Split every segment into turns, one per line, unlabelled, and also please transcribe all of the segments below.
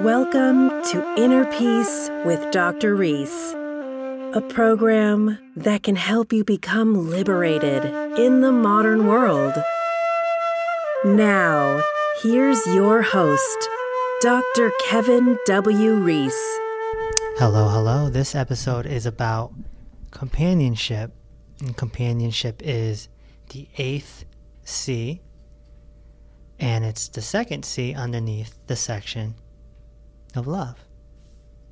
Welcome to Inner Peace with Dr. Reese, a program that can help you become liberated in the modern world. Now, here's your host, Dr. Kevin W. Reese.
Hello. This episode is about companionship, and companionship is the 8th C, and it's the second C underneath the section of love.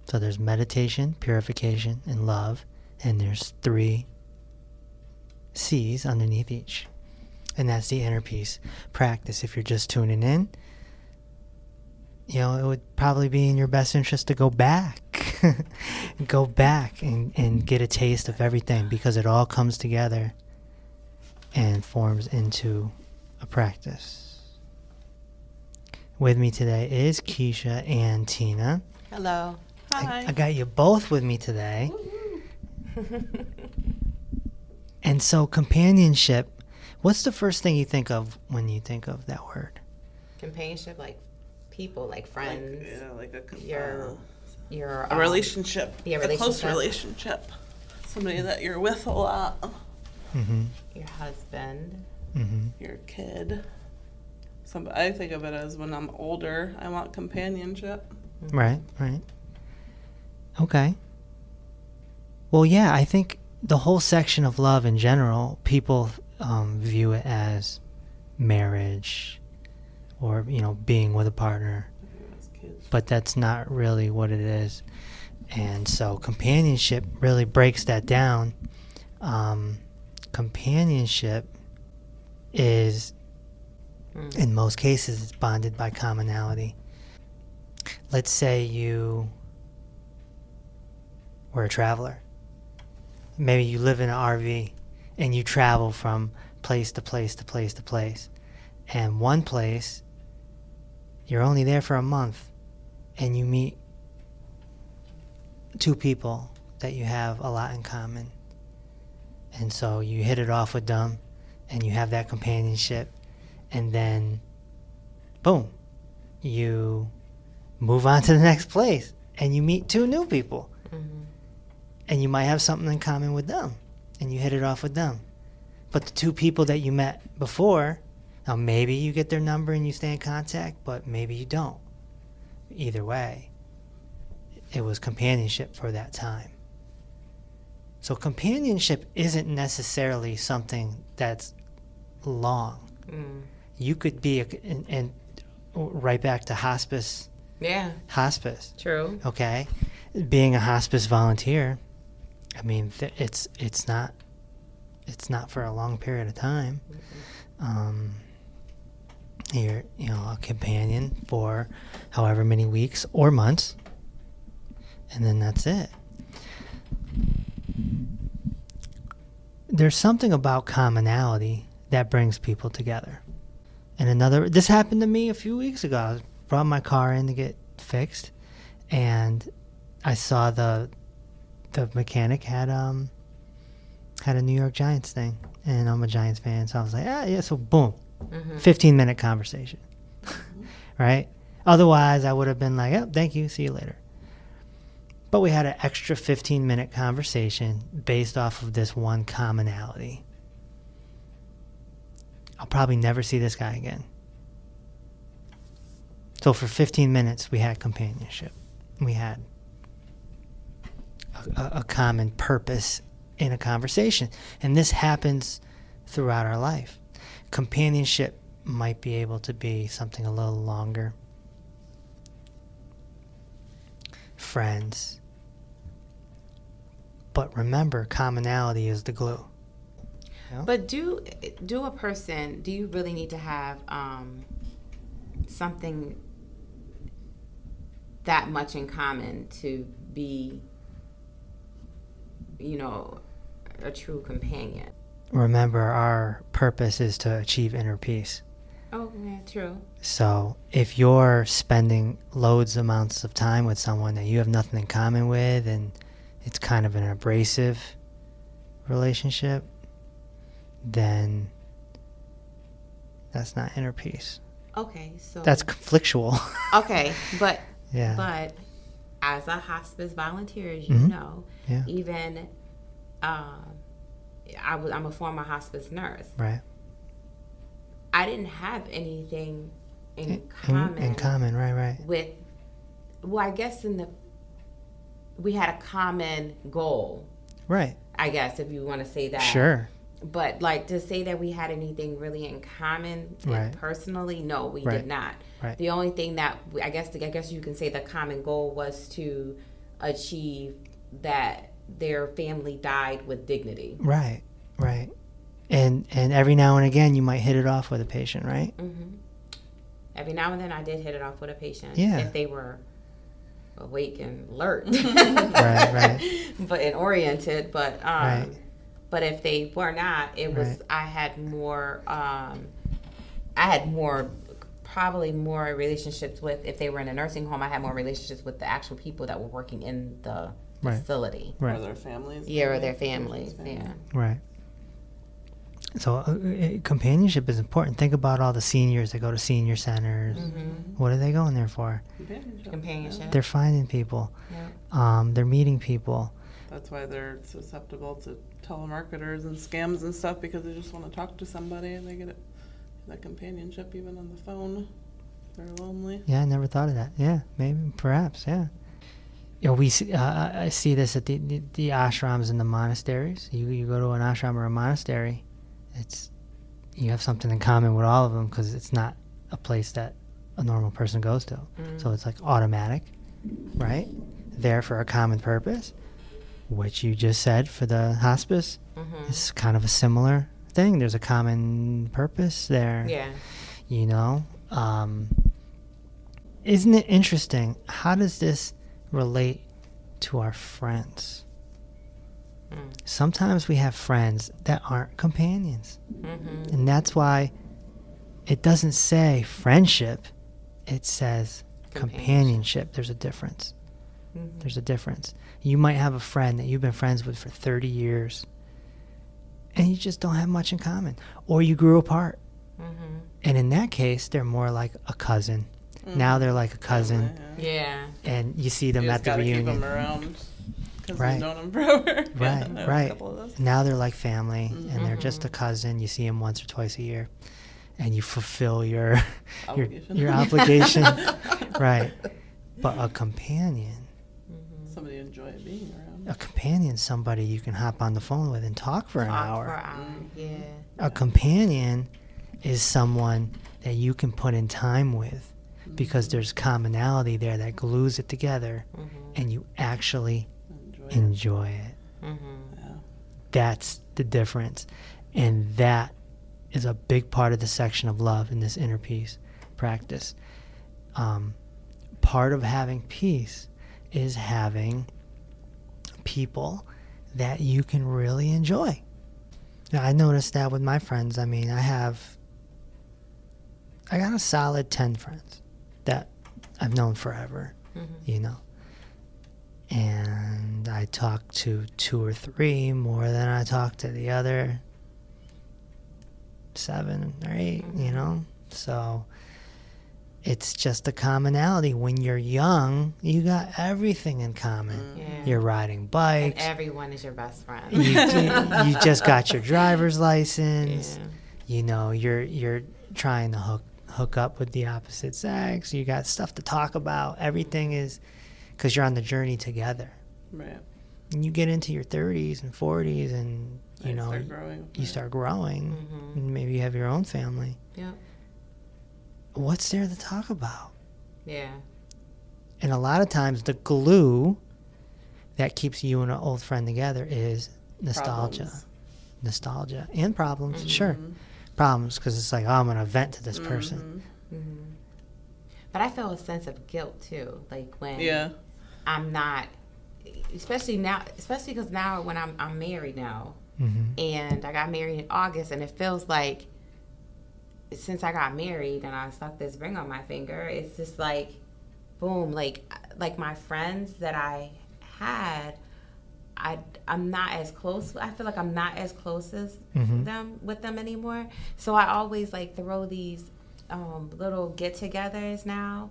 So there's meditation, purification, and love, and there's 3 C's underneath each. And that's the inner peace practice. If you're just tuning in, it would probably be in your best interest to go back. Go back and get a taste of everything, because it all comes together and forms into a practice. With me today is Keisha and Tina.
Hello. Hi.
I got you both with me today. And so companionship, what's the first thing you think of when you think of that word?
Companionship, like people, like friends.
Like
a
relationship.
Yeah,
a close relationship. Somebody that you're with a lot.
Mm-hmm.
Your husband.
Mm-hmm.
Your kid. I think of it as when I'm older, I want companionship.
Right. Okay. Well, yeah, I think the whole section of love in general, people view it as marriage or, being with a partner. But that's not really what it is. And so companionship really breaks that down. Companionship is, in most cases, it's bonded by commonality. Let's say you were a traveler. Maybe you live in an RV and you travel from place to place to place to place. And one place, you're only there for a month, and you meet 2 people that you have a lot in common. And so you hit it off with them, and you have that companionship. And then, boom, you move on to the next place and you meet 2 new people. Mm-hmm. And you might have something in common with them and you hit it off with them. But the 2 people that you met before, now maybe you get their number and you stay in contact, but maybe you don't. Either way, it was companionship for that time. So companionship isn't necessarily something that's long. You could be, and right back to hospice.
Yeah.
Hospice.
True.
Okay. Being a hospice volunteer, I mean, it's not for a long period of time. Mm-hmm. You're, a companion for however many weeks or months, and then that's it. There's something about commonality that brings people together. And this happened to me a few weeks ago. I brought my car in to get fixed, and I saw the mechanic had a New York Giants thing, and I'm a Giants fan, so I was like, yeah, so boom, 15-minute conversation, right? Otherwise, I would have been like, thank you, see you later. But we had an extra 15-minute conversation based off of this one commonality. I'll probably never see this guy again. So for 15 minutes, we had companionship. We had a common purpose in a conversation. And this happens throughout our life. Companionship might be able to be something a little longer. Friends. But remember, commonality is the glue.
But do you really need to have something that much in common to be, a true companion?
Remember, our purpose is to achieve inner peace.
Oh, yeah, true.
So if you're spending loads amounts of time with someone that you have nothing in common with, and it's kind of an abrasive relationship, then that's not inner peace.
Okay, so
that's conflictual.
Okay, but
Yeah.
But as a hospice volunteer, as you
Mhm.
know,
Yeah.
even I'm a former hospice nurse.
Right.
I didn't have anything in common.
In common, right.
With, well, I guess we had a common goal.
Right.
I guess if you want to say that.
Sure.
But like to say that we had anything really in common
Right.
personally, no, we
Right.
did not.
Right.
The only thing that I guess you can say the common goal was to achieve that their family died with dignity.
Right. And every now and again you might hit it off with a patient, right?
Mm-hmm. Every now and then I did hit it off with a patient.
Yeah.
If they were awake and alert.
Right.
And oriented, but
Right.
but if they were not, it was
Right.
I had probably more relationships with, if they were in a nursing home, I had more relationships with the actual people that were working in the
Right.
facility.
Right.
Or their families.
Yeah, or their families. Yeah.
Right. So companionship is important. Think about all the seniors that go to senior centers.
Mm-hmm.
What are they going there for?
Companionship.
They're finding people.
Yeah.
They're meeting people.
That's why they're susceptible to telemarketers and scams and stuff, because they just want to talk to somebody and they get that companionship even on the phone. They're lonely.
Yeah, I never thought of that. Yeah, maybe, perhaps, yeah. We see, I see this at the ashrams and the monasteries. You go to an ashram or a monastery, you have something in common with all of them, because it's not a place that a normal person goes to. So it's like automatic, right? There for a common purpose, which you just said for the hospice. It's kind of a similar thing. There's a common purpose there.
Yeah.
You know? Isn't it interesting? How does this relate to our friends? Sometimes we have friends that aren't companions. And that's why it doesn't say friendship, it says companionship. There's a difference. There's a difference. You might have a friend that you've been friends with for 30 years and you just don't have much in common, or you grew apart. And in that case, they're more like a cousin. Now they're like a cousin.
Yeah.
And you see them
You
at
just
the
gotta
reunion.
keep them around because
Right.
you've known them forever.
Right,
Yeah,
right.
A couple of those.
Now they're like family, and they're just a cousin. You see them once or twice a year, and you fulfill your
Obligation.
your obligation, right? But a companion,
Somebody you enjoy being around.
a companion, somebody you can hop on the phone with and talk for an hour.
For an hour. Yeah.
A companion is someone that you can put in time with, because there's commonality there that glues it together, and you actually enjoy it.
Yeah.
That's the difference. And that is a big part of the section of love in this inner peace practice. Part of having peace is having people that you can really enjoy. Now, I noticed that with my friends. I mean, I got a solid 10 friends that I've known forever, you know. And I talk to 2 or 3 more than I talk to the other 7 or 8, you know. So it's just a commonality. When you're young, you got everything in common.
Yeah.
You're riding
And
bikes.
everyone is your best friend.
You just got your driver's license.
Yeah.
You know, you're trying to hook up with the opposite sex. You got stuff to talk about. Everything is because you're on the journey together.
Right.
And you get into your 30s and 40s, and you know,
Start growing.
you start growing. And maybe you have your own family.
Yep.
What's there to talk about?
Yeah.
And a lot of times the glue that keeps you and an old friend together is nostalgia.
Problems.
Nostalgia and problems, sure. Problems, because it's like, oh, I'm going to vent to this person.
But I feel a sense of guilt too, like when
Yeah.
I'm not, especially because now when I'm married now, and I got married in August, and it feels like since I got married and I stuck this ring on my finger, it's just like, boom, like my friends that I had, I'm not as close. I feel like I'm not as close as with them anymore. So I always like throw these little get-togethers now.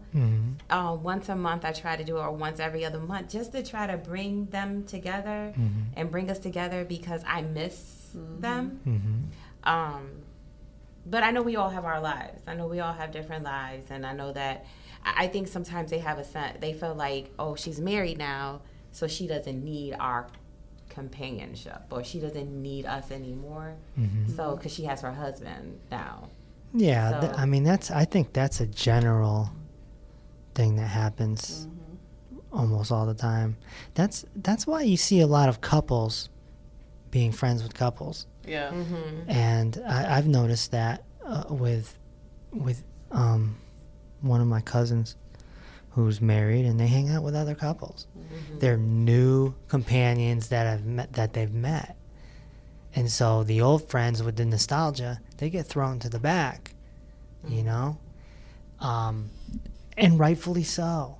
Once a month I try to do it, or once every other month, just to try to bring them together and bring us together, because I miss them. But I know we all have our lives. I know we all have different lives, and I know that I think sometimes they have a sense, they feel like, oh, she's married now, so she doesn't need our companionship, or she doesn't need us anymore. So because she has her husband now.
Yeah,
So,
I mean, I think that's a general thing that happens almost all the time. That's why you see a lot of couples being friends with couples.
Yeah.
And I've noticed that with one of my cousins who's married, and they hang out with other couples. They're new companions that they've met. And so the old friends with the nostalgia, they get thrown to the back, you know? And rightfully so.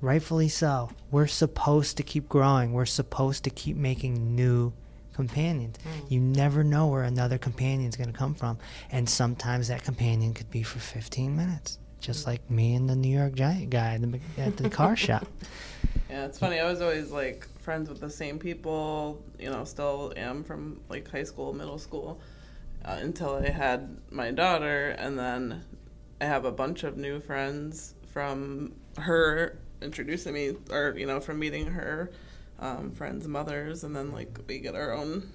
Rightfully so. We're supposed to keep growing. We're supposed to keep making new companions. You never know where another companion's going to come from. And sometimes that companion could be for 15 minutes, just like me and the New York Giant guy at the car shop.
Yeah, it's funny. I was always like friends with the same people, still am from like high school, middle school, until I had my daughter. And then I have a bunch of new friends from her introducing me, or, from meeting her friends' mothers. And then like we get our own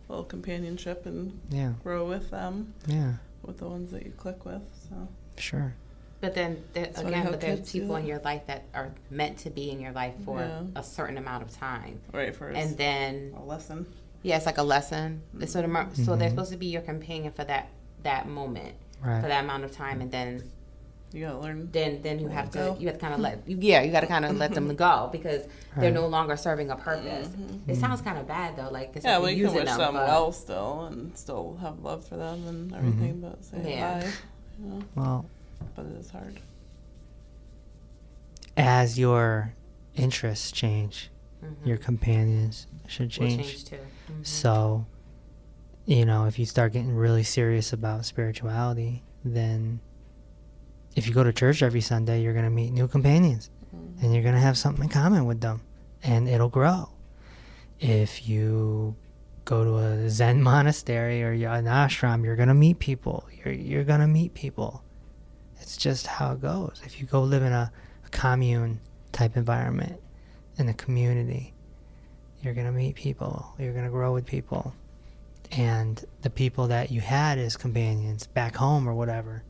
little companionship and grow with them. Yeah. With the ones that you click with. So.
Sure.
But then, there's people in your life that are meant to be in your life for a certain amount of time.
Right,
and then
a lesson.
Yeah, it's like a lesson. So they're supposed to be your companion for that moment, for that amount of time, and then
you gotta learn.
Then you have to kind of let them go, because they're no longer serving a purpose. It sounds kind of bad though, like it's like
you can wish them well still, and still have love for them and everything, but say bye.
Well.
But it is hard.
As your interests change, your companions should change.
Will change too.
So, if you start getting really serious about spirituality, then if you go to church every Sunday, you're going to meet new companions, and you're going to have something in common with them, and it'll grow. If you go to a Zen monastery or an ashram, you're going to meet people. You're going to meet people. It's just how it goes. If you go live in a commune type environment, in a community, you're going to meet people. You're going to grow with people. And the people that you had as companions back home or whatever,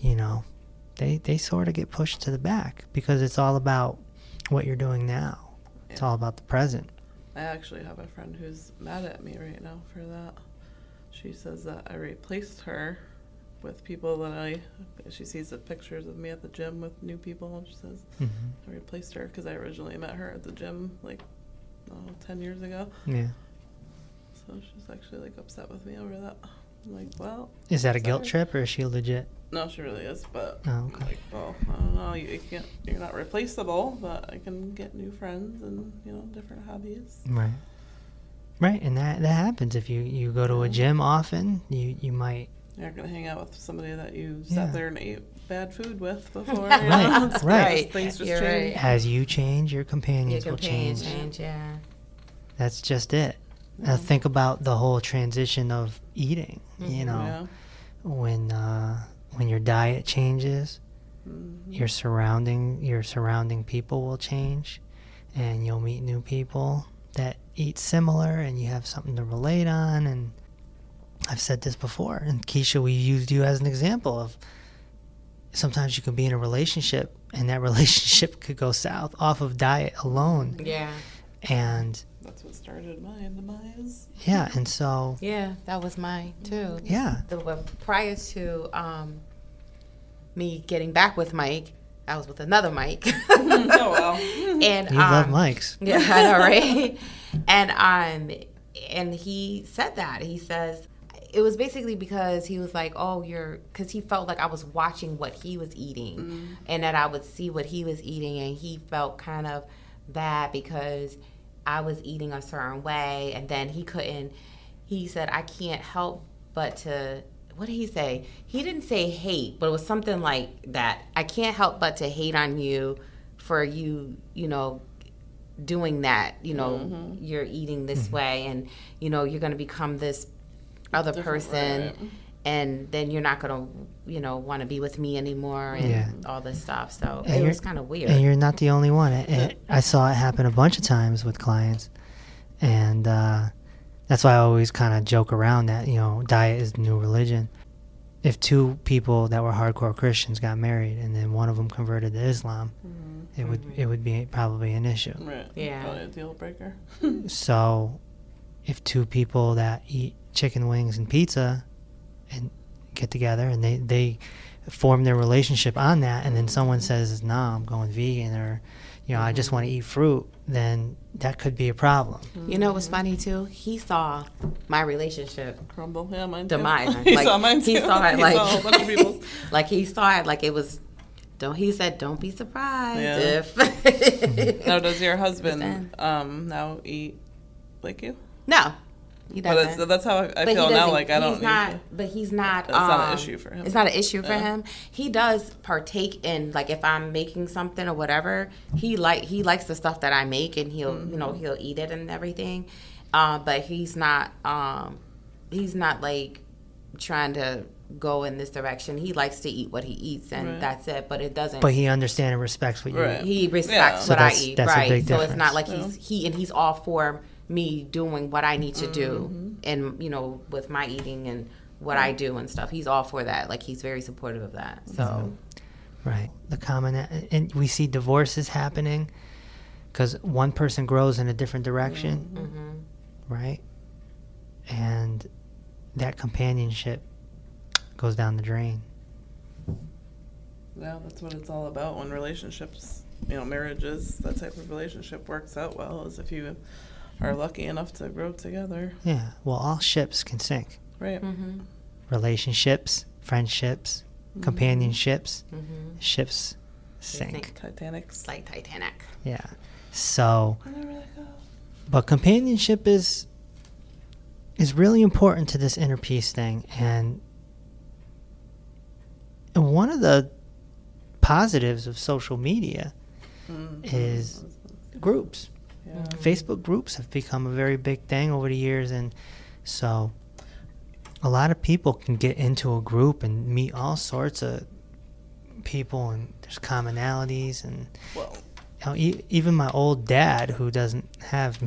they sort of get pushed to the back, because it's all about what you're doing now. It's all about the present.
I actually have a friend who's mad at me right now for that. She says that I replaced her with people that she sees the pictures of me at the gym with new people, and she says I replaced her because I originally met her at the gym 10 years ago.
Yeah.
So she's actually like upset with me over that. I'm like, well,
is that a guilt trip, or is she legit?
No, she really is, but
okay.
I'm like, well, I don't know, you're not replaceable, but I can get new friends and different hobbies.
Right, and that happens if you go to a gym often. You might.
You're not going to hang out with somebody that you sat there and ate bad food with before.
Right.
Things just
change.
Right.
As you change, your companions will change.
Yeah.
That's just it. Now think about the whole transition of eating. When your diet changes, your surrounding people will change, and you'll meet new people that eat similar, and you have something to relate on. And I've said this before, and Keisha, we used you as an example of sometimes you can be in a relationship, and that relationship could go south off of diet alone.
Yeah.
And
that's what started my demise.
Yeah, and so.
Yeah, that was mine too.
Yeah.
Prior to me getting back with Mike, I was with another Mike.
Oh well.
And
you love Mikes.
Yeah, I know, right? And he said that. He says it was basically because he was like, because he felt like I was watching what he was eating, and that I would see what he was eating, and he felt kind of bad because I was eating a certain way, and then he said, I can't help but to what did he say? He didn't say hate, but it was something like that. I can't help but to hate on you for you know, doing that. You know, you're eating this way, and you know, you're going to become this other person, right. And then you're not going to, you know, want to be with me anymore, and all this stuff. So it was kind of weird.
And you're not the only one. I saw it happen a bunch of times with clients, and that's why I always kind of joke around that, you know, diet is the new religion. If two people that were hardcore Christians got married and then one of them converted to Islam, it would be probably an issue.
Right.
Yeah.
Probably a deal breaker.
So if two people that eat chicken wings and pizza and get together and they form their relationship on that, and then someone says, "Nah, I'm going vegan," or, you know, I just want to eat fruit, then that could be a problem.
You know what's funny too? He saw my relationship
crumble. Yeah, mine too.
Demise.
He saw mine too.
He saw it like
he saw a bunch of people.
like he saw it like it was. He said, "Don't be surprised if."
Now, does your husband now eat like you?
No, he doesn't.
But that's how I feel now. Like I don't.
But he's not.
It's not an issue for him.
It's not an issue for him. He does partake in, like, if I'm making something or whatever. He likes the stuff that I make, and he'll you know, he'll eat it and everything. But he's not like trying to go in this direction. He likes to eat what he eats, and that's it. But it doesn't.
But he understands and respects what you eat.
He respects what I eat,
that's
right?
A big
so
difference.
it's not like he's all for me doing what I need to do, and you know, with my eating and what I do and stuff. He's all for that. Like, he's very supportive of that. So,
right. The common, and we see divorces happening because one person grows in a different direction, right? And that companionship goes down the drain.
Yeah, that's what it's all about when relationships, you know, marriages, that type of relationship works out well, is if you are lucky enough to grow together.
Yeah, well, all ships can sink.
Right.
Relationships, friendships, companionships, ships sink.
Titanics.
like Titanic.
Yeah. So, but companionship is really important to this inner peace thing, and one of the positives of social media is groups. Facebook groups have become a very big thing over the years, and so a lot of people can get into a group and meet all sorts of people, and there's commonalities, and you know, even my old dad, who doesn't have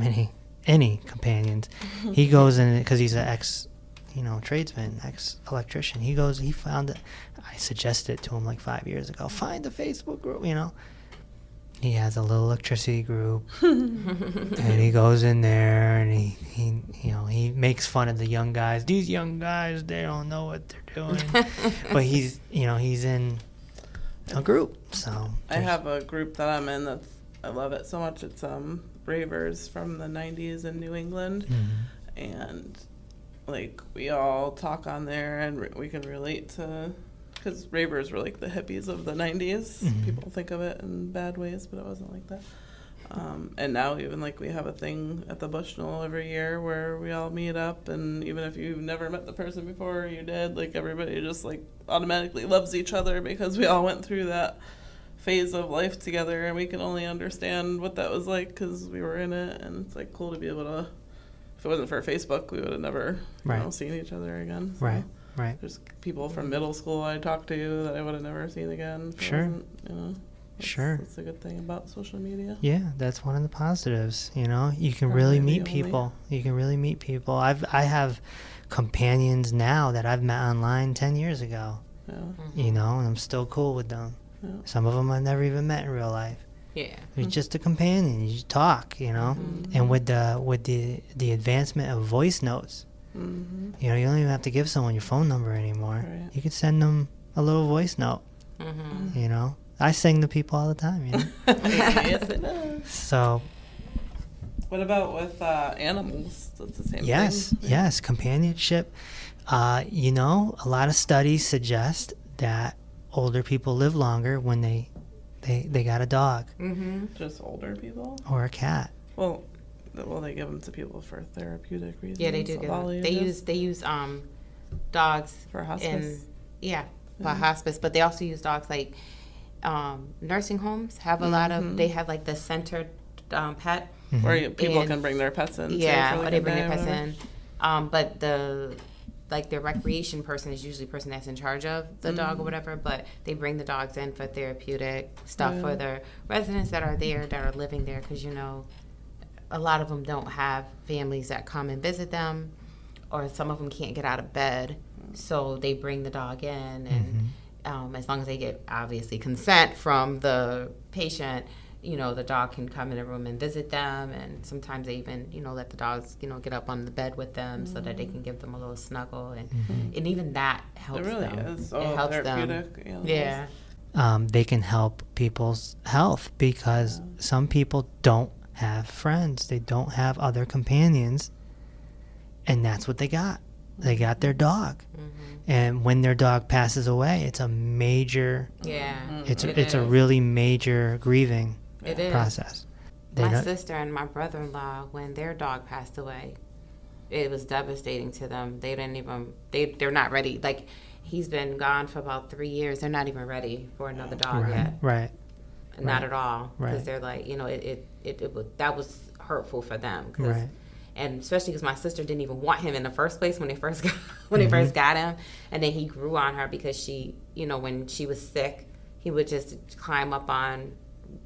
any companions, he goes in because he's an ex, you know, tradesman, ex-electrician. He found it. I suggested it to him like 5 years ago. Find a Facebook group, you know. He has a little electricity group, and he goes in there, and he you know, he makes fun of the young guys. These young guys, they don't know what they're doing. But he's in a group. So
I have a group that I'm in I love it so much. It's ravers from the 90s in New England, and like we all talk on there, and we can relate to. Because ravers were like the hippies of the 90s. People think of it in bad ways, but it wasn't like that. And now even like we have a thing at the Bushnell every year where we all meet up, and even if you've never met the person before or you did, like everybody just like automatically loves each other because we all went through that phase of life together, and we can only understand what that was like because we were in it. And it's like cool to be able to, if it wasn't for Facebook, we would have never seen each other again. So.
Right.
There's people from middle school I talked to that I would have never seen again.
Sure.
You know, that's a good thing about social media.
Yeah, that's one of the positives. You know, you can really meet people. You can really meet people. I have companions now that I've met online 10 years ago. Yeah. You know, and I'm still cool with them. Yeah. Some of them I've never even met in real life.
Yeah.
You're just a companion. You just talk, you know. And with the advancement of voice notes, you know, you don't even have to give someone your phone number anymore. Right. You can send them a little voice note. You know, I sing to people all the time. You know?
Yes, it does.
So,
what about with animals? That's the same thing.
Yes, companionship. You know, a lot of studies suggest that older people live longer when they got a dog.
Just older people?
Or a cat.
Well, they give them to people for therapeutic reasons.
Yeah, they do. They use dogs
For hospice?
For hospice. But they also use dogs like nursing homes have a lot of, they have like the centered pet.
Where people can bring their pets in.
Yeah, or they bring their pets in. But the recreation person is usually the person that's in charge of the dog or whatever, but they bring the dogs in for therapeutic stuff for the residents that are there, that are living there, because, you know, a lot of them don't have families that come and visit them, or some of them can't get out of bed, so they bring the dog in, and as long as they get, obviously, consent from the patient, you know, the dog can come in a room and visit them, and sometimes they even, you know, let the dogs, you know, get up on the bed with them so that they can give them a little snuggle, and even that helps them.
It really is.
It helps
therapeutic.
them. Yeah.
They can help people's health, because some people don't have friends. They don't have other companions, and that's what they got. They got their dog. And when their dog passes away, it's a major, it's a really major grieving process.
My sister and my brother-in-law, when their dog passed away, it was devastating to them. They didn't even, they're not ready. Like, he's been gone for about 3 years. They're not even ready for another dog yet.
Right.
Not at all. Because they're like, you know, that was hurtful for them. And especially because my sister didn't even want him in the first place when they first got him, and then he grew on her because she, you know, when she was sick, he would just climb up on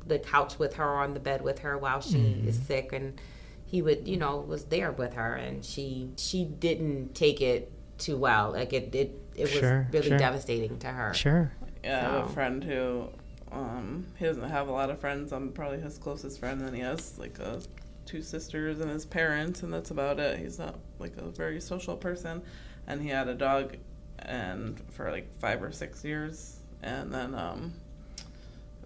the couch with her, on the bed with her while she is sick, and he would, you know, was there with her, and she didn't take it too well. Like it was really devastating to her.
Yeah, I have a friend who he doesn't have a lot of friends. I'm probably his closest friend, and he has like 2 sisters and his parents, and that's about it. He's not like a very social person, and he had a dog and for like 5 or 6 years, and then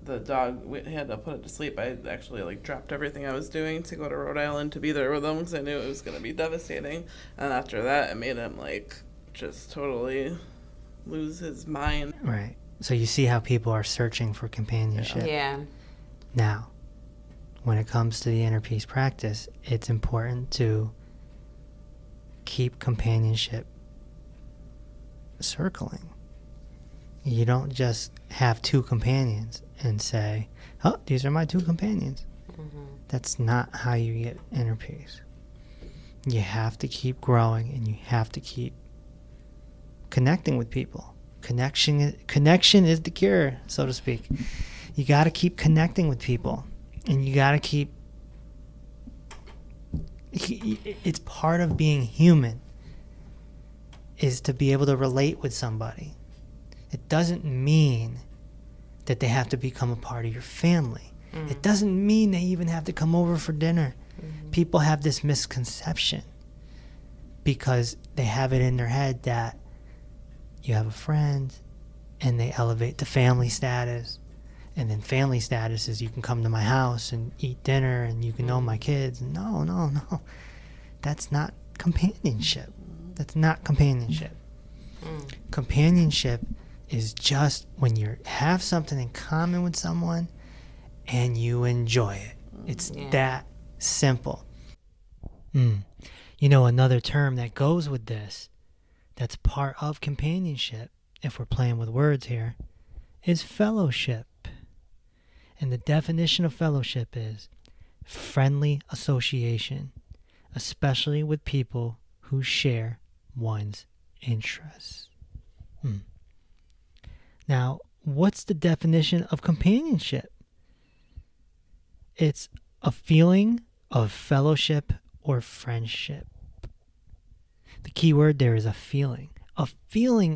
the dog, we had to put it to sleep. I actually like dropped everything I was doing to go to Rhode Island to be there with him, because I knew it was going to be devastating. And after that, it made him like just totally lose his mind.
Right. So you see how people are searching for companionship.
Yeah.
Now, when it comes to the inner peace practice, it's important to keep companionship circling. You don't just have 2 companions and say, oh, these are my 2 companions. That's not how you get inner peace. You have to keep growing, and you have to keep connecting with people. Connection is the cure, so to speak. You got to keep connecting with people. And you got to keep, it's part of being human, is to be able to relate with somebody. It doesn't mean that they have to become a part of your family. It doesn't mean they even have to come over for dinner. People have this misconception because they have it in their head that you have a friend and they elevate the family status. And then family status is you can come to my house and eat dinner and you can know my kids. No. That's not companionship. That's not companionship. Companionship is just when you have something in common with someone and you enjoy it. It's that simple. You know, another term that goes with this, that's part of companionship, if we're playing with words here, is fellowship. And the definition of fellowship is friendly association, especially with people who share one's interests. Now, what's the definition of companionship? It's a feeling of fellowship or friendship. The key word there is a feeling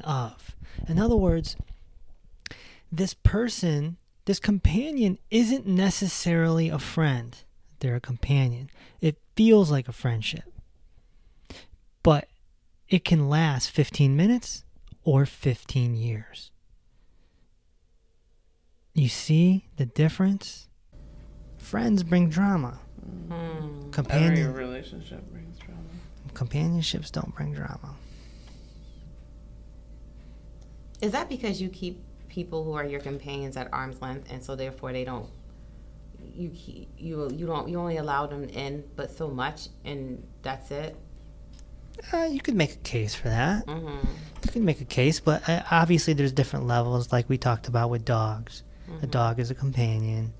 of. In other words, this person, this companion isn't necessarily a friend. They're a companion. It feels like a friendship. But it can last 15 minutes or 15 years. You see the difference? Friends bring drama.
Every relationship brings drama.
Companionships don't bring drama.
Is that because you keep people who are your companions at arm's length, and so therefore they don't, you only allow them in but so much, and that's it?
You could make a case for that.
Mm-hmm.
You can make a case, but obviously there's different levels, like we talked about with dogs. A dog is a companion.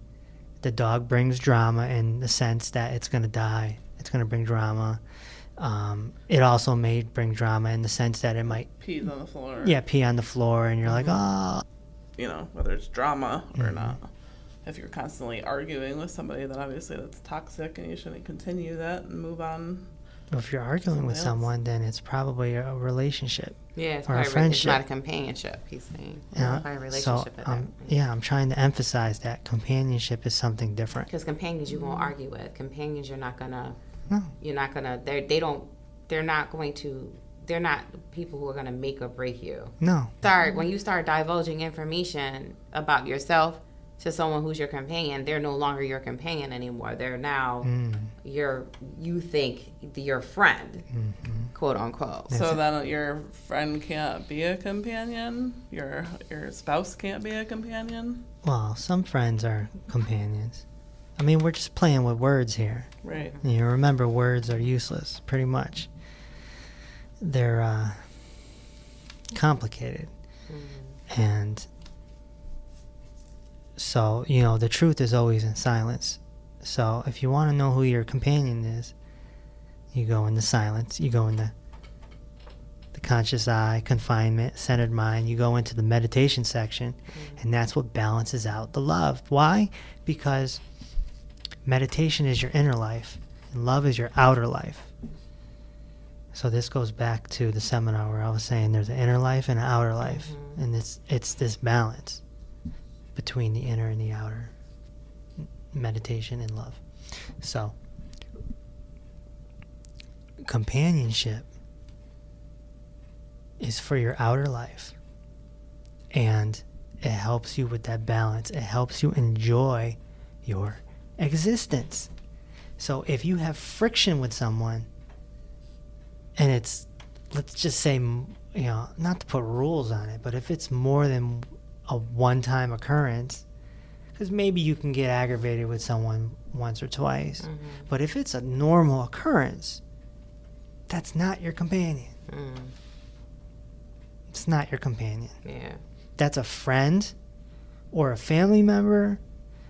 The dog brings drama in the sense that it's going to die. It's going to bring drama. It also may bring drama in the sense that it might
Pees on the floor.
Yeah, pee on the floor, and you're like, oh.
You know, whether it's drama or not. If you're constantly arguing with somebody, then obviously that's toxic, and you shouldn't continue that and move on.
If you're arguing with someone, then it's probably a relationship.
Yeah, it's
or
probably
a friendship.
It's not a companionship, he's saying. It's probably a relationship at that point.
Yeah, I'm trying to emphasize that companionship is something different.
Because companions you won't argue with. Companions you're not gonna.
No.
You're not gonna. They're not going to. They're not people who are gonna make or break you.
No.
When you start divulging information about yourself to someone who's your companion, they're no longer your companion anymore. They're now you think your friend, quote unquote.
So then your friend can't be a companion? Your spouse can't be a companion?
Well, some friends are companions. I mean, we're just playing with words here.
Right.
You remember, words are useless, pretty much. They're complicated. And so, the truth is always in silence. So if you want to know who your companion is, you go in the silence. You go in the conscious eye, confinement, centered mind. You go into the meditation section, and that's what balances out the love. Why? Because meditation is your inner life, and love is your outer life. So this goes back to the seminar where I was saying there's an inner life and an outer life, and it's this balance between the inner and the outer, meditation and love. So companionship is for your outer life, and it helps you with that balance. It helps you enjoy your existence. So if you have friction with someone, and it's, let's just say, not to put rules on it, but if it's more than a one-time occurrence, because maybe you can get aggravated with someone once or twice, but if it's a normal occurrence, that's not your companion. It's not your companion.
Yeah.
That's a friend or a family member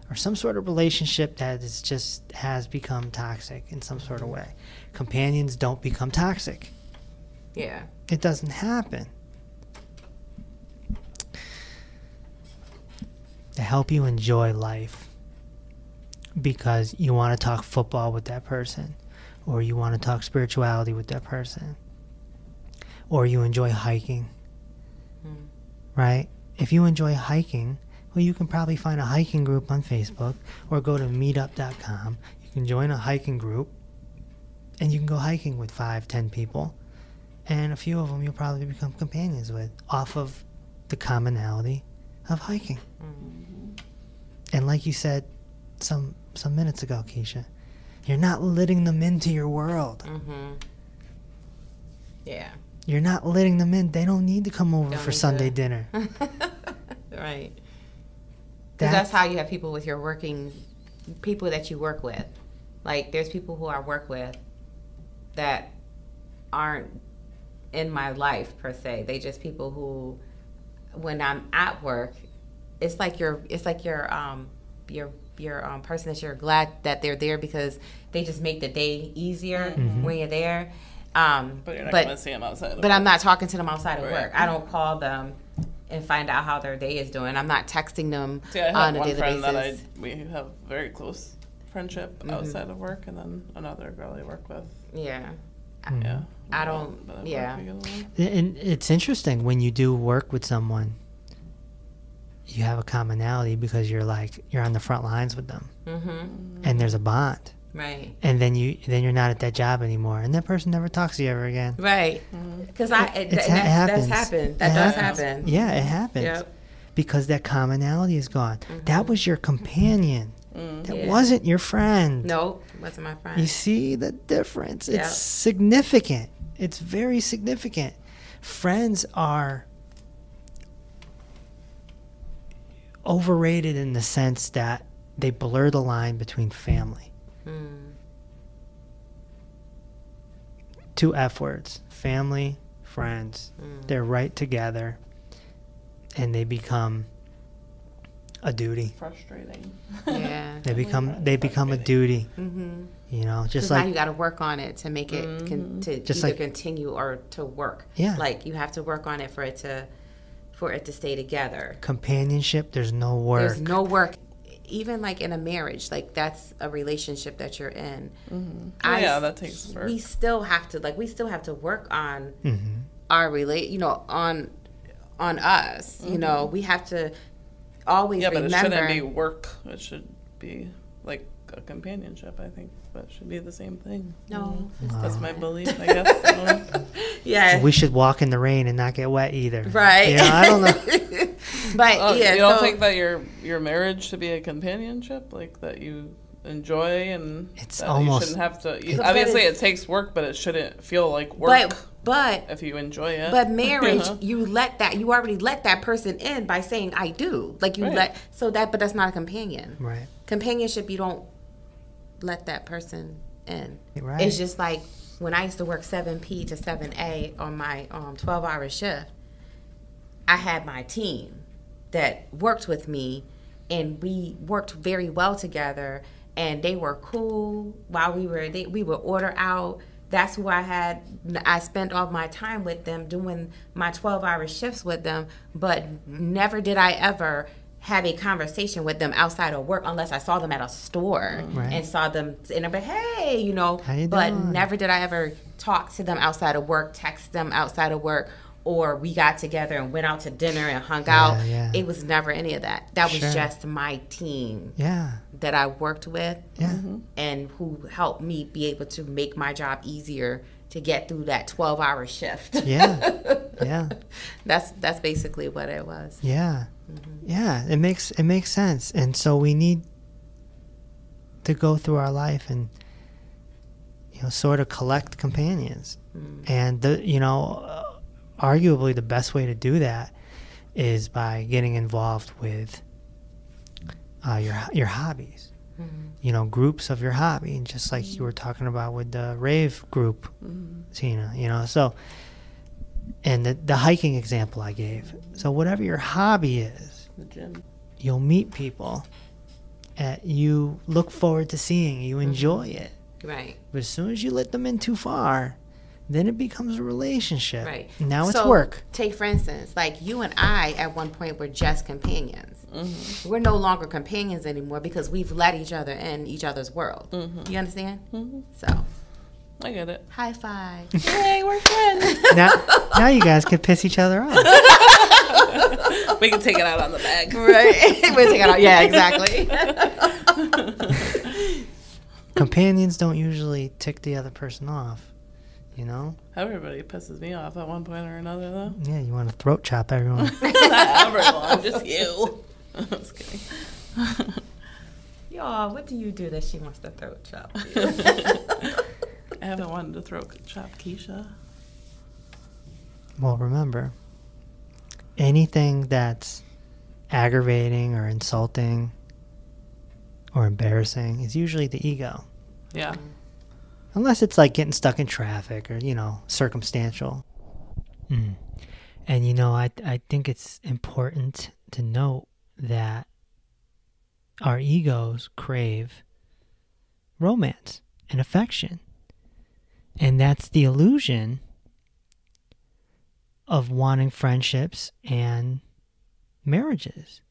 or some sort of relationship that has become toxic in some sort of way. Companions don't become toxic.
Yeah.
It doesn't happen. To help you enjoy life, because you want to talk football with that person, or you want to talk spirituality with that person, or you enjoy hiking, right? If you enjoy hiking, well, you can probably find a hiking group on Facebook, or go to meetup.com. You can join a hiking group, and you can go hiking with 5-10 people, and a few of them you'll probably become companions with, off of the commonality of hiking. And like you said some minutes ago, Keisha, you're not letting them into your world.
Yeah.
You're not letting them in. They don't need to come over for Sunday dinner.
Right. That's how you have people with people that you work with. Like, there's people who I work with that aren't in my life per se. They just people who, when I'm at work, it's like your person that you're glad that they're there, because they just make the day easier when you're there.
But you're not going to see them outside of work.
But I'm not talking to them outside of work. I don't call them and find out how their day is doing. I'm not texting them on a daily basis.
That we have very close friendship outside of work, and then another girl I work with.
Yeah.
Yeah.
I don't. Yeah.
And it's interesting when you do work with someone, you have a commonality because you're on the front lines with them, and there's a bond.
Right.
And then you're not at that job anymore, and that person never talks to you ever again.
Right. Because that's happened. That does happen.
Yeah, it happens.
Yep.
Because that commonality is gone. That was your companion. That wasn't your friend.
Nope, wasn't my friend.
You see the difference? It's significant. It's very significant. Friends are overrated in the sense that they blur the line between family. two F words: family, friends. They're right together, and they become a duty.
Frustrating.
Yeah.
They become a duty. You know, just like
now you got to work on it to make it to
Just
either
like-
continue or to work.
Yeah.
Like you have to work on it for it to stay together.
companionship. There's no work.
There's no work. Even like in a marriage, like that's a relationship that you're in.
Yeah, that takes work.
We still have to work on our on us. You know, we have to always
Yeah, but
remember.
it shouldn't be work. It should be like a companionship, I think. But it should be the same thing.
No.
That's my belief, I guess.
Yeah.
We should walk in the rain and not get wet either.
Right.
You know, I don't know.
But yeah,
you don't
so-
think that your marriage should be a companionship, like that you enjoy, and
It's
that
almost-
you shouldn't have to.
But
Obviously,
it's-
it takes work, but it shouldn't feel like work
but
if you enjoy it.
But marriage,
You know?
you already let that person in by saying I do. Like you
Right.
but that's not a companion.
Right.
Companionship, you don't let that person in.
Right.
It's just like when I used to work 7P to 7A on my 12-hour shift, I had my team that worked with me, and we worked very well together, and they were cool while we would order out. That's who I spent all my time with them, doing my 12-hour shifts with them, but never did I ever have a conversation with them outside of work unless I saw them at a store and saw them and I'd be, hey, you know,
How you
but
doing?
never did I ever talk to them outside of work, text them outside of work, or we got together and went out to dinner and hung out.
yeah.
It was never any of that. That was
Sure.
just my team
Yeah.
that I worked with
Yeah.
and who helped me be able to make my job easier to get through that 12-hour shift.
Yeah. Yeah.
That's basically what it was.
Yeah. Yeah. It makes sense. And so we need to go through our life and, you know, sort of collect companions. And arguably the best way to do that is by getting involved with your hobbies. You know, groups of your hobby, and just like you were talking about with the rave group, Tina, you know. So, and the hiking example I gave. So whatever your hobby is,
The gym.
you'll meet people that you look forward to seeing. You enjoy it.
Right.
But as soon as you let them in too far, then it becomes a relationship.
Right.
Now it's
So,
work.
Take, for instance, like you and I at one point were just companions. We're no longer companions anymore because we've let each other in each other's world. You understand? So,
I get it.
high five.
Hey, we're friends.
Now you guys can piss each other off.
We can take it out on the bag.
Right. We'll take it out. Yeah, exactly.
Companions don't usually tick the other person off. You know?
Everybody pisses me off at one point or another, though.
Yeah, you want to throat chop everyone.
Not everyone, just you. I was kidding.
Y'all, what do you do that she wants to throat chop?
I haven't wanted to throat chop Keisha.
Well, remember, anything that's aggravating or insulting or embarrassing is usually the ego.
Yeah.
Unless it's like getting stuck in traffic or, you know, circumstantial. And, you know, I think it's important to note that our egos crave romance and affection. And that's the illusion of wanting friendships and marriages.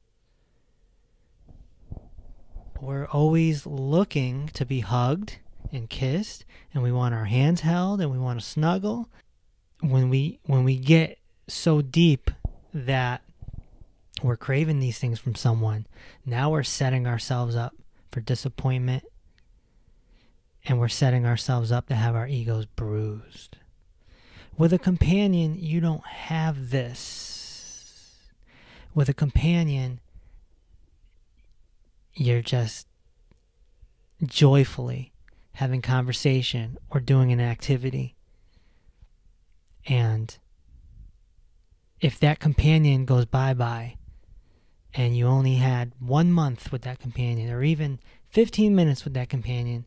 We're always looking to be hugged and kissed, and we want our hands held, and we want to snuggle. When we get so deep that we're craving these things from someone, now we're setting ourselves up for disappointment, and we're setting ourselves up to have our egos bruised. With a companion, you don't have this. With a companion, you're just joyfully having conversation or doing an activity. And if that companion goes bye-bye and you only had 1 month with that companion or even 15 minutes with that companion,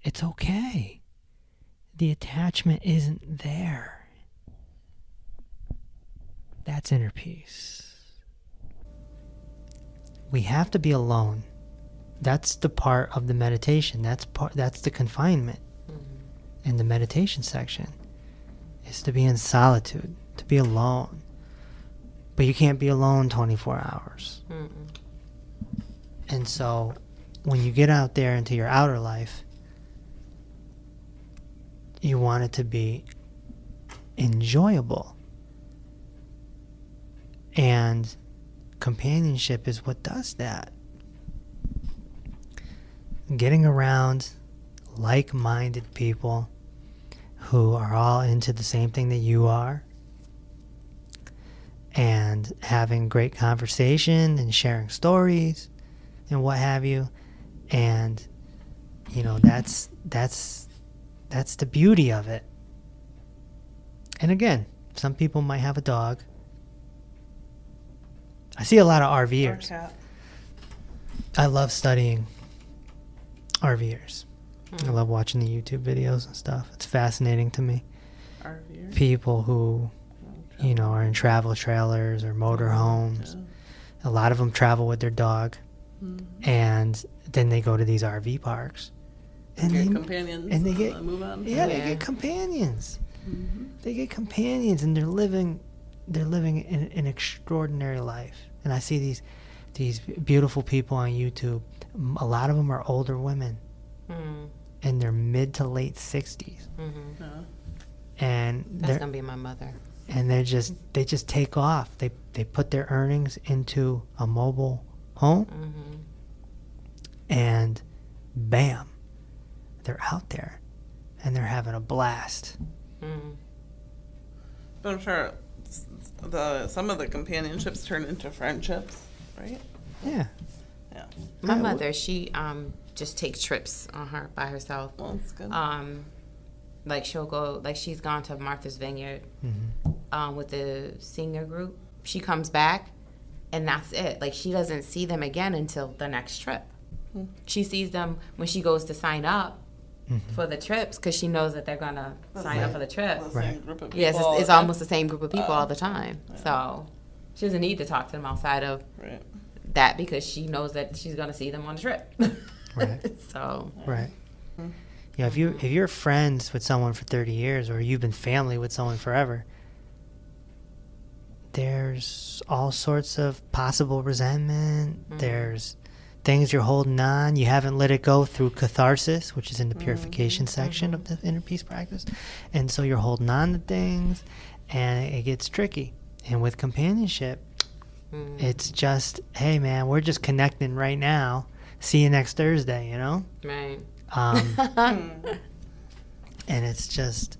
it's okay. the attachment isn't there. That's inner peace. We have to be alone. That's the part of the meditation. That's the confinement in the meditation section. Is to be in solitude, to be alone. But you can't be alone 24 hours. And so when you get out there into your outer life, you want it to be enjoyable. And companionship is what does that. Getting around like-minded people who are all into the same thing that you are, and having great conversation and sharing stories and what have you. And you know, that's the beauty of it. And again, some people might have a dog. I see a lot of RVers.
Or cat.
I love studying RVers. I love watching the YouTube videos and stuff. It's fascinating to me.
RVer.
People who, you know, are in travel trailers or motorhomes. A lot of them travel with their dog. And then they go to these RV parks. And
get companions.
And they get,
move on.
Yeah, they get companions. They get companions, and they're living an extraordinary life. And I see these beautiful people on YouTube. A lot of them are older women. In their mid to late 60s. And
that's gonna be my mother.
And they just take off. They put their earnings into a mobile home, and bam, they're out there, and they're having a blast.
But I'm sure some of the companionships turn into friendships, right?
Yeah.
Yeah.
My mother, she just takes trips on her by herself.
Well, that's good.
Like she'll go, like she's gone to Martha's Vineyard with the senior group. She comes back, and that's it. Like she doesn't see them again until the next trip. She sees them when she goes to sign up for the trips, because she knows that they're gonna sign up for the trip.
The same group of people.
Yes, it's almost the same group of people all the time. Yeah. So she doesn't need to talk to them outside of that, because she knows that she's gonna see them on the trip.
Right.
So.
Right. Yeah, if you're friends with someone for 30 years, or you've been family with someone forever, there's all sorts of possible resentment. There's things you're holding on. You haven't let it go through catharsis, which is in the purification section of the inner peace practice. And so you're holding on to things, and it gets tricky. And with companionship, it's just, hey man, we're just connecting right now. See you next Thursday, you know?
Right.
And it's just,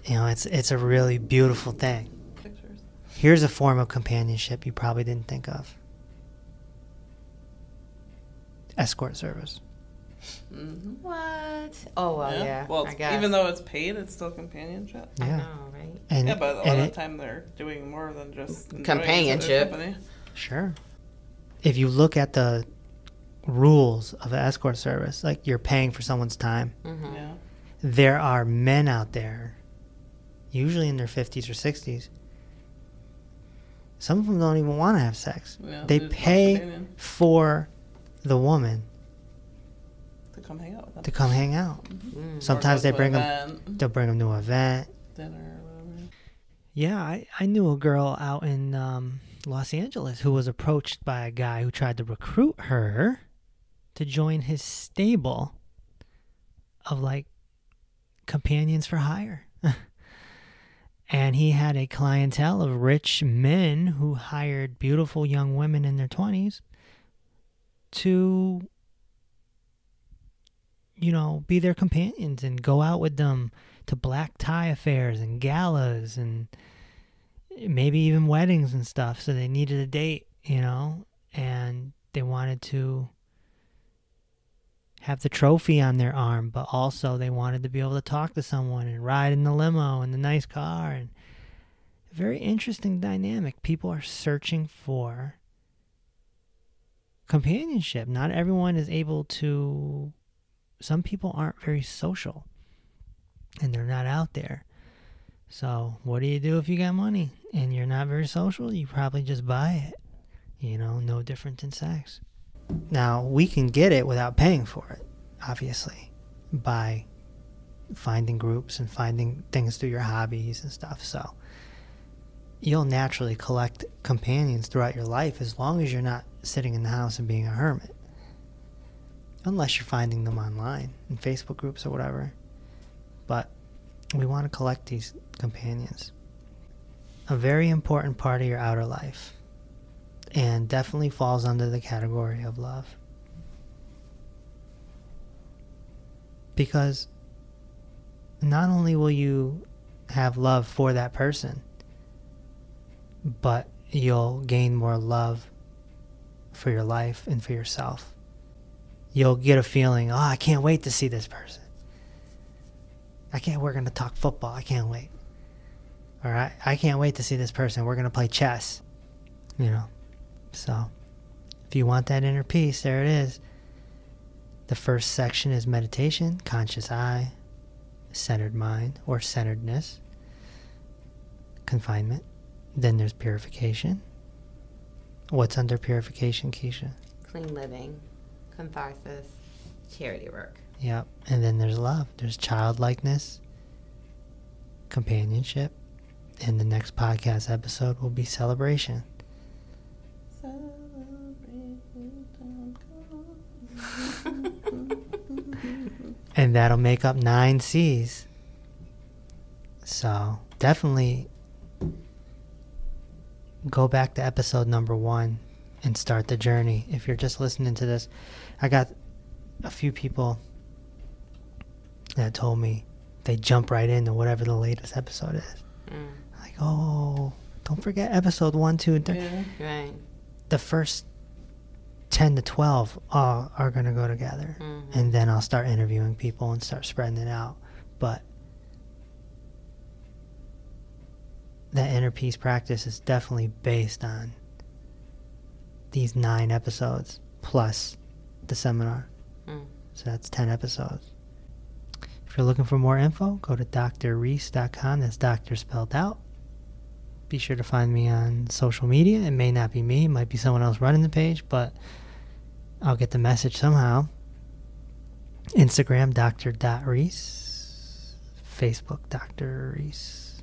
you know, it's a really beautiful thing.
Pictures.
Here's a form of companionship you probably didn't think of. Escort service.
What? Oh, well, yeah.
Well,
I guess.
even though it's paid, it's still companionship.
Yeah.
I know, right?
And,
Yeah, but a lot of the time they're doing more than just
companionship.
Sure. If you look at the rules of an escort service, like you're paying for someone's time,
Yeah.
there are men out there, usually in their 50s or 60s. Some of them don't even want to have sex.
Yeah,
they
just want
pay
companion.
for the woman
To come hang out with them.
to come hang out. Sometimes they bring them.
event,
They'll bring them to an event.
dinner or whatever.
Yeah, I knew a girl out in Los Angeles who was approached by a guy who tried to recruit her to join his stable of like companions for hire. And he had a clientele of rich men who hired beautiful young women in their 20s to, you know, be their companions and go out with them to black tie affairs and galas and maybe even weddings and stuff. So they needed a date, you know, and they wanted to have the trophy on their arm, but also they wanted to be able to talk to someone and ride in the limo and the nice car. And a very interesting dynamic. People are searching for companionship. Not everyone is able to, some people aren't very social. and they're not out there. So what do you do if you got money and you're not very social? You probably just buy it. No different than sex. Now, we can get it without paying for it, obviously, by finding groups and finding things through your hobbies and stuff. So you'll naturally collect companions throughout your life as long as you're not sitting in the house and being a hermit. Unless you're finding them online in Facebook groups or whatever. But we want to collect these companions. A very important part of your outer life, and definitely falls under the category of love. Because not only will you have love for that person, but you'll gain more love for your life and for yourself. You'll get a feeling, I can't wait to see this person. We're going to talk football. I can't wait. All right. I can't wait to see this person. We're going to play chess. So if you want that inner peace, there it is. The first section is meditation, conscious eye, centered mind or centeredness, confinement. Then there's purification. What's under purification, Keisha?
Clean living, catharsis, charity work.
Yep. And then there's love. There's childlikeness, companionship. And the next podcast episode will be celebration. And that'll make up 9 C's. So definitely go back to episode number 1 and start the journey. If you're just listening to this, I got a few people that told me they jump right into whatever the latest episode is. Like, don't forget episode 1, 2, and 3.
Yeah, right.
The first 10 to 12 are going to go together. And then I'll start interviewing people and start spreading it out. But that inner peace practice is definitely based on these 9 episodes plus the seminar. So that's 10 episodes. If you're looking for more info, go to drreese.com. That's doctor spelled out. Be sure to find me on social media. It may not be me. It might be someone else running the page, but I'll get the message somehow. Instagram, dr.reese. Facebook, Dr. Reese.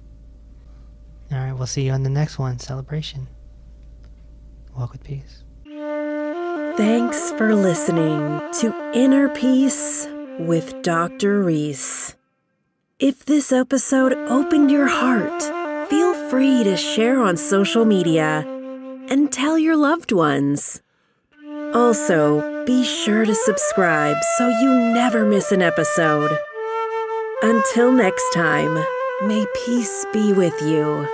All right, we'll see you on the next one. Celebration. Walk with peace.
Thanks for listening to Inner Peace with Dr. Reese. If this episode opened your heart, feel free to share on social media and tell your loved ones. Also, be sure to subscribe so you never miss an episode. Until next time, may peace be with you.